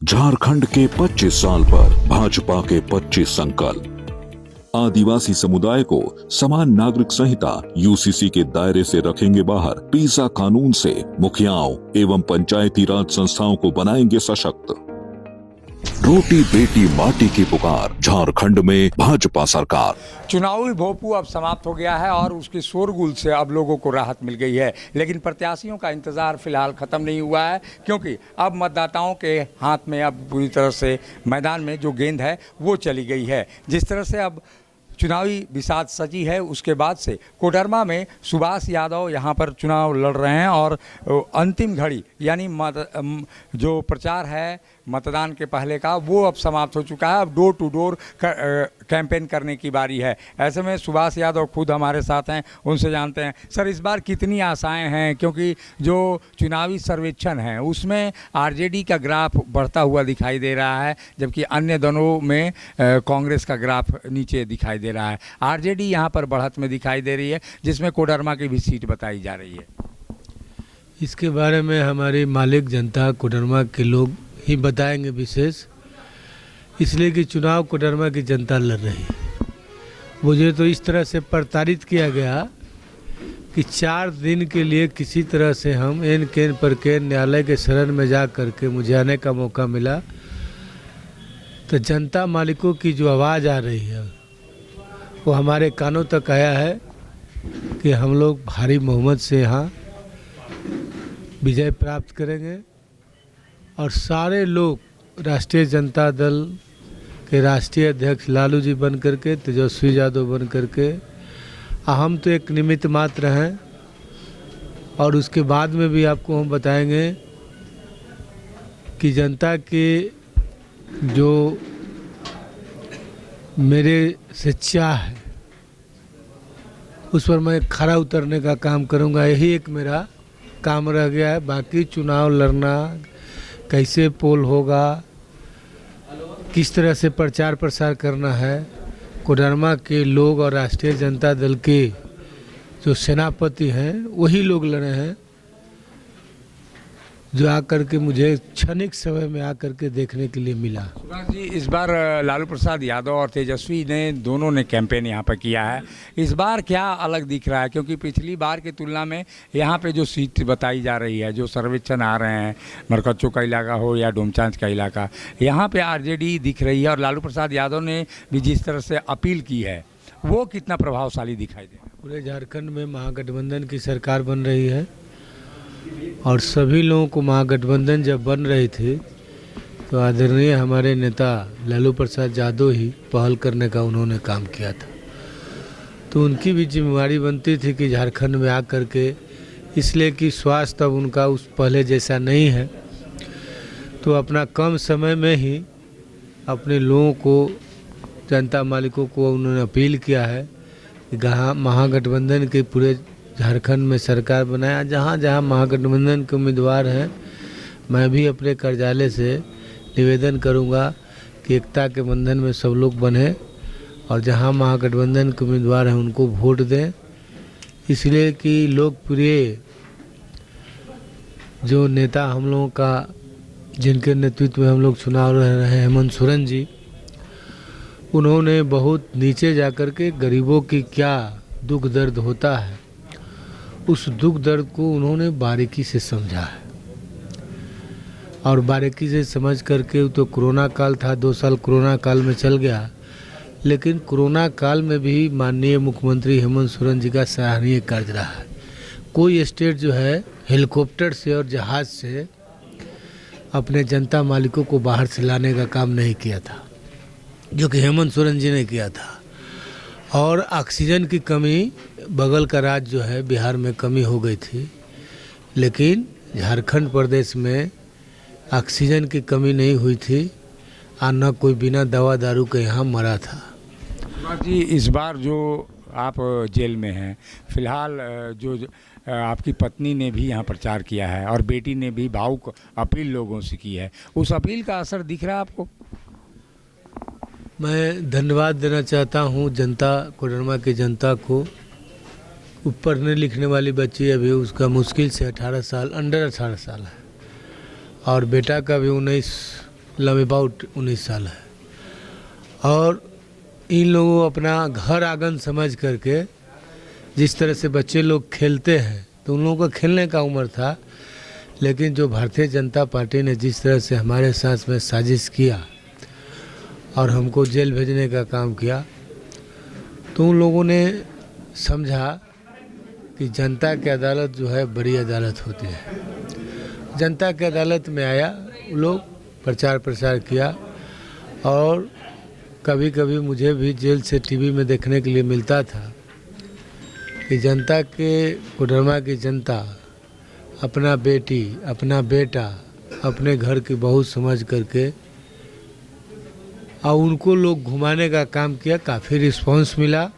झारखंड के 25 साल पर भाजपा के 25 संकल्प। आदिवासी समुदाय को समान नागरिक संहिता यूसीसी के दायरे से रखेंगे बाहर। पीसा कानून से मुखियाओं एवं पंचायती राज संस्थाओं को बनाएंगे सशक्त। रोटी बेटी माटी की पुकार, झारखंड में भाजपा सरकार। चुनावी भोंपू अब समाप्त हो गया है और उसके शोरगुल से अब लोगों को राहत मिल गई है, लेकिन प्रत्याशियों का इंतजार फिलहाल खत्म नहीं हुआ है, क्योंकि अब मतदाताओं के हाथ में अब पूरी तरह से मैदान में जो गेंद है वो चली गई है। जिस तरह से अब चुनावी बिसात सजी है, उसके बाद से कोडरमा में सुभाष यादव यहाँ पर चुनाव लड़ रहे हैं और अंतिम घड़ी यानी जो प्रचार है मतदान के पहले का वो अब समाप्त हो चुका है। अब डोर टू डोर कैंपेन करने की बारी है। ऐसे में सुभाष यादव खुद हमारे साथ हैं, उनसे जानते हैं। सर, इस बार कितनी आशाएं हैं, क्योंकि जो चुनावी सर्वेक्षण है उसमें आरजेडी का ग्राफ बढ़ता हुआ दिखाई दे रहा है, जबकि अन्य दोनों में कांग्रेस का ग्राफ नीचे दिखाई दे रहा है। आरजेडी यहाँ पर बढ़त में दिखाई दे रही है, जिसमें कोडरमा की भी सीट बताई जा रही है। इसके बारे में हमारी मालिक जनता कोडरमा के लोग ही बताएंगे विशेष, इसलिए कि चुनाव कोडरमा की जनता लड़ रही है। मुझे तो इस तरह से प्रताड़ित किया गया कि 4 दिन के लिए किसी तरह से हम एन केन पर के न्यायालय के शरण में जा करके मुझे आने का मौका मिला। तो जनता मालिकों की जो आवाज़ आ रही है वो हमारे कानों तक आया है कि हम लोग भारी बहुमत से यहाँ विजय प्राप्त करेंगे और सारे लोग राष्ट्रीय जनता दल के राष्ट्रीय अध्यक्ष लालू जी बन करके, तेजस्वी यादव बन करके, हम तो एक निमित्त मात्र हैं। और उसके बाद में भी आपको हम बताएंगे कि जनता के जो मेरे से चाह है उस पर मैं खरा उतरने का काम करूंगा। यही एक मेरा काम रह गया है। बाकी चुनाव लड़ना, कैसे पोल होगा, किस तरह से प्रचार प्रसार करना है, कोडरमा के लोग और राष्ट्रीय जनता दल के जो सेनापति हैं वही लोग लड़े हैं, जो आकर के मुझे क्षणिक समय में आकर के देखने के लिए मिला। सुभाष जी, इस बार लालू प्रसाद यादव और तेजस्वी ने दोनों ने कैंपेन यहाँ पर किया है। इस बार क्या अलग दिख रहा है, क्योंकि पिछली बार की तुलना में यहाँ पे जो सीट बताई जा रही है, जो सर्वेक्षण आ रहे हैं, मरकच्चो का इलाका हो या डोमचांच का इलाका, यहाँ पे आरजेडी दिख रही है और लालू प्रसाद यादव ने भी जिस तरह से अपील की है वो कितना प्रभावशाली दिखाई दे रहा है। पूरे झारखंड में महागठबंधन की सरकार बन रही है और सभी लोगों को महागठबंधन जब बन रही थी तो आदरणीय हमारे नेता लालू प्रसाद यादव ही पहल करने का उन्होंने काम किया था। तो उनकी भी जिम्मेवारी बनती थी कि झारखंड में आकर के, इसलिए कि स्वास्थ्य अब उनका उस पहले जैसा नहीं है, तो अपना कम समय में ही अपने लोगों को, जनता मालिकों को उन्होंने अपील किया है कि महागठबंधन के पूरे झारखंड में सरकार बनाया। जहाँ जहाँ महागठबंधन के उम्मीदवार हैं, मैं भी अपने कार्यालय से निवेदन करूँगा कि एकता के बंधन में सब लोग बने और जहाँ महागठबंधन के उम्मीदवार हैं उनको वोट दें। इसलिए कि लोकप्रिय जो नेता हम लोगों का, जिनके नेतृत्व में हम लोग चुनाव लड़ रहे हैं, हेमंत सोरेन जी, उन्होंने बहुत नीचे जाकर के गरीबों की क्या दुख दर्द होता है, उस दुख दर्द को उन्होंने बारीकी से समझा है। और बारीकी से समझ करके, तो कोरोना काल था, 2 साल कोरोना काल में चल गया, लेकिन कोरोना काल में भी माननीय मुख्यमंत्री हेमंत सोरेन जी का सराहनीय कार्य रहा है। कोई स्टेट जो है हेलीकॉप्टर से और जहाज़ से अपने जनता मालिकों को बाहर से लाने का काम नहीं किया था, जो कि हेमंत सोरेन जी ने किया था। और ऑक्सीजन की कमी, बगल का राज्य जो है बिहार में कमी हो गई थी, लेकिन झारखंड प्रदेश में ऑक्सीजन की कमी नहीं हुई थी और न कोई बिना दवा दारू के यहाँ मरा था। जी, इस बार जो आप जेल में हैं फिलहाल, जो आपकी पत्नी ने भी यहाँ प्रचार किया है और बेटी ने भी भावुक अपील लोगों से की है, उस अपील का असर दिख रहा है आपको? मैं धन्यवाद देना चाहता हूँ जनता, कोडरमा की जनता को। पढ़ने लिखने वाली बच्ची अभी, उसका मुश्किल से 18 साल, अंडर 18 साल है, और बेटा का भी 19 अबाउट 19 साल है। और इन लोगों अपना घर आंगन समझ करके जिस तरह से बच्चे लोग खेलते हैं तो उन लोगों का खेलने का उम्र था, लेकिन जो भारतीय जनता पार्टी ने जिस तरह से हमारे साथ में साजिश किया और हमको जेल भेजने का काम किया, तो उन लोगों ने समझा कि जनता की अदालत जो है बड़ी अदालत होती है। जनता की अदालत में आया, लोग प्रचार प्रसार किया और कभी कभी मुझे भी जेल से टीवी में देखने के लिए मिलता था कि जनता के कोडरमा की जनता अपना बेटी, अपना बेटा, अपने घर की बहू समझ करके और उनको लोग घुमाने का काम किया। काफ़ी रिस्पांस मिला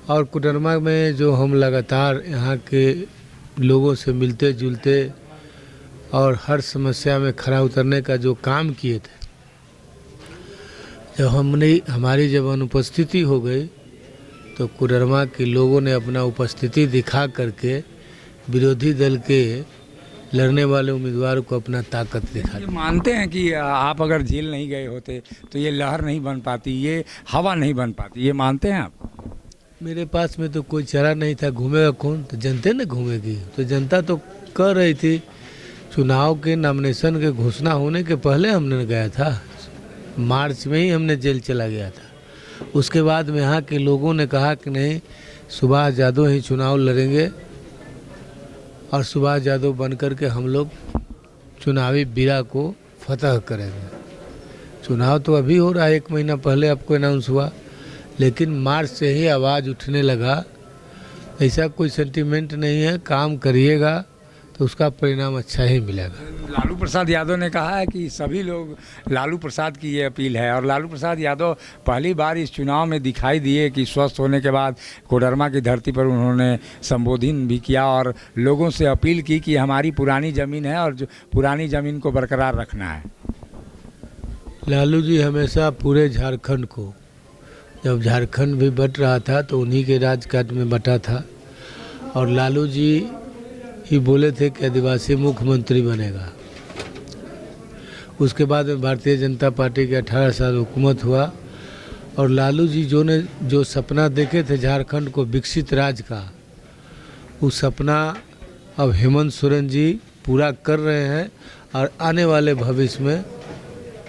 और कोडरमा में जो हम लगातार यहाँ के लोगों से मिलते जुलते और हर समस्या में खरा उतरने का जो काम किए थे, जब हमारी जब अनुपस्थिति हो गई तो कोडरमा के लोगों ने अपना उपस्थिति दिखा करके विरोधी दल के लड़ने वाले उम्मीदवार को अपना ताकत दिखा। ये मानते हैं कि आप अगर जेल नहीं गए होते तो ये लहर नहीं बन पाती, ये हवा नहीं बन पाती, ये मानते हैं आप? मेरे पास में तो कोई चारा नहीं था, घूमेगा कौन? तो जनता ने घूमेगी। तो जनता तो कर रही थी। चुनाव के नॉमिनेशन के घोषणा होने के पहले हमने गया था, मार्च में ही हमने जेल चला गया था। उसके बाद में यहाँ के लोगों ने कहा कि नहीं, सुभाष यादव ही चुनाव लड़ेंगे और सुभाष यादव बन कर के हम लोग चुनावी बीरा को फतह करेंगे। चुनाव तो अभी हो रहा है, 1 महीना पहले आपको अनाउंस हुआ, लेकिन मार्च से ही आवाज़ उठने लगा। ऐसा कोई सेंटीमेंट नहीं है, काम करिएगा तो उसका परिणाम अच्छा ही मिलेगा। लालू प्रसाद यादव ने कहा है कि सभी लोग लालू प्रसाद की ये अपील है, और लालू प्रसाद यादव पहली बार इस चुनाव में दिखाई दिए कि स्वस्थ होने के बाद कोडरमा की धरती पर उन्होंने संबोधन भी किया और लोगों से अपील की कि हमारी पुरानी ज़मीन है और जो पुरानी ज़मीन को बरकरार रखना है। लालू जी हमेशा पूरे झारखंड को, जब झारखंड भी बट रहा था तो उन्हीं के राजकाज में बटा था, और लालू जी ही बोले थे कि आदिवासी मुख्यमंत्री बनेगा। उसके बाद में भारतीय जनता पार्टी के 18 साल हुकूमत हुआ और लालू जी जो सपना देखे थे झारखंड को विकसित राज्य का, वो सपना अब हेमंत सोरेन जी पूरा कर रहे हैं और आने वाले भविष्य में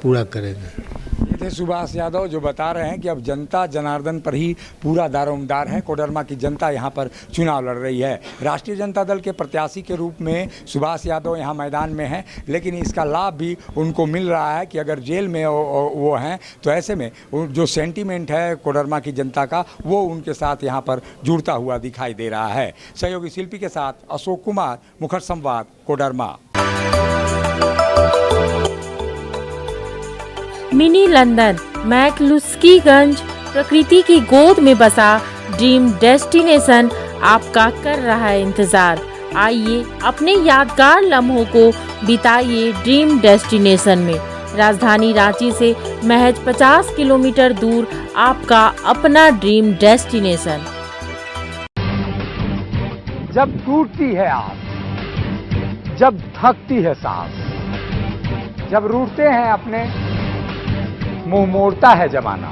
पूरा करेंगे। ये थे सुभाष यादव जो बता रहे हैं कि अब जनता जनार्दन पर ही पूरा दारोमदार है। कोडरमा की जनता यहाँ पर चुनाव लड़ रही है। राष्ट्रीय जनता दल के प्रत्याशी के रूप में सुभाष यादव यहाँ मैदान में हैं, लेकिन इसका लाभ भी उनको मिल रहा है कि अगर जेल में वो हैं तो ऐसे में जो सेंटीमेंट है कोडरमा की जनता का वो उनके साथ यहाँ पर जुड़ता हुआ दिखाई दे रहा है। सहयोगी शिल्पी के साथ अशोक कुमार, मुखर संवाद, कोडरमा। मिनी लंदन मैक्लुस्कीगंज प्रकृति की गोद में बसा ड्रीम डेस्टिनेशन आपका कर रहा है इंतजार। आइए अपने यादगार लम्हों को बिताइए ड्रीम डेस्टिनेशन में। राजधानी रांची से महज 50 किलोमीटर दूर आपका अपना ड्रीम डेस्टिनेशन। जब टूटती है आस, जब थकती है सांस, जब रूठते हैं अपने, मुंह मोड़ता है जमाना,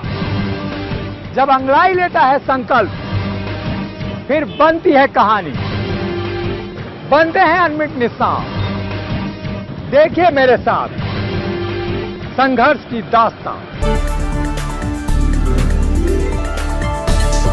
जब अंगड़ाई लेता है संकल्प, फिर बनती है कहानी, बनते हैं अनमिट निशान। देखिए मेरे साथ संघर्ष की दास्तान।